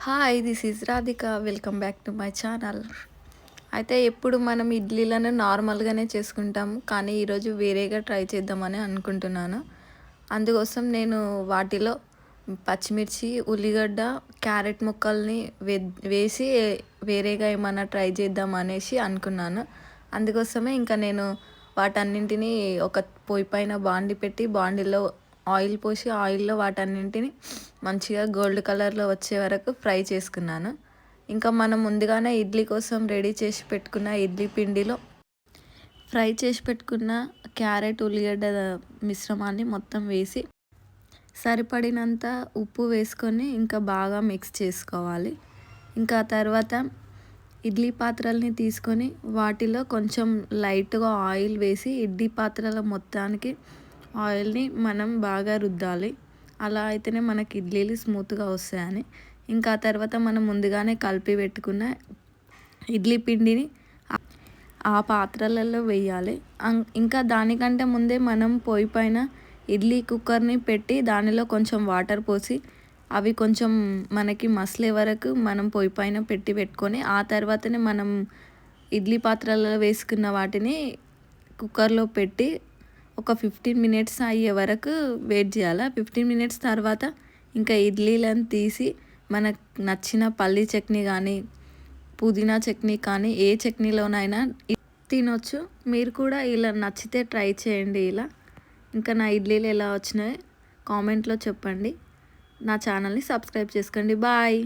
Hi this is Radhika. Welcome back to my channel. అయితే ఎప్పుడు మనం ఇడ్లీలను నార్మల్గానే చేసుకుంటాము, కానీ ఈరోజు వేరేగా ట్రై చేద్దామని అనుకుంటున్నాను. అందుకోసం నేను వాటిలో పచ్చిమిర్చి, ఉల్లిగడ్డ, క్యారెట్ ముక్కల్ని వేసి వేరేగా ఏమైనా ట్రై చేద్దాం అనేసి అనుకున్నాను. అందుకోసమే ఇంకా నేను వాటన్నింటినీ ఒక పొయ్యి పైన బాండి పెట్టి, బాండిలో ఆయిల్ పోసి ఆయిల్లో వాటన్నింటిని మంచిగా గోల్డ్ కలర్లో వచ్చే వరకు ఫ్రై చేసుకున్నాను. ఇంకా మనం ముందుగానే ఇడ్లీ కోసం రెడీ చేసి పెట్టుకున్న ఇడ్లీ పిండిలో ఫ్రై చేసి పెట్టుకున్న క్యారెట్, ఉల్లిగడ్డ మిశ్రమాన్ని మొత్తం వేసి సరిపడినంత ఉప్పు వేసుకొని ఇంకా బాగా మిక్స్ చేసుకోవాలి. ఇంకా తర్వాత ఇడ్లీ పాత్రల్ని తీసుకొని వాటిలో కొంచెం లైట్గా ఆయిల్ వేసి ఇడ్లీ పాత్రల మొత్తానికి ఆయిల్ని మనం బాగా రుద్దాలి. అలా అయితేనే మనకి ఇడ్లీలు స్మూత్గా వస్తాయని. ఇంకా తర్వాత మనం ముందుగానే కలిపి పెట్టుకున్న ఇడ్లీ పిండిని ఆ పాత్రలలో వేయాలి. ఇంకా దానికంటే ముందే మనం పొయ్యి పైన ఇడ్లీ కుక్కర్ని పెట్టి దానిలో కొంచెం వాటర్ పోసి అవి కొంచెం మనకి మసలే వరకు మనం పొయ్యి పైన పెట్టుకొని ఆ తర్వాతనే మనం ఇడ్లీ పాత్రలలో వేసుకున్న వాటిని కుక్కర్లో పెట్టి ఒక 15 మినిట్స్ అయ్యే వరకు వెయిట్ చేయాలి. 15 మినిట్స్ తర్వాత ఇంకా ఇడ్లీలను తీసి మనకు నచ్చిన పల్లీ చట్నీ కానీ, పుదీనా చట్నీ కానీ ఏ చట్నీలోనైనా తినొచ్చు. మీరు కూడా ఇలా నచ్చితే ట్రై చేయండి. ఇలా ఇంకా నా ఇడ్లీలు ఎలా వచ్చినాయో కామెంట్లో చెప్పండి. నా ఛానల్ని సబ్స్క్రైబ్ చేసుకోండి. బాయ్.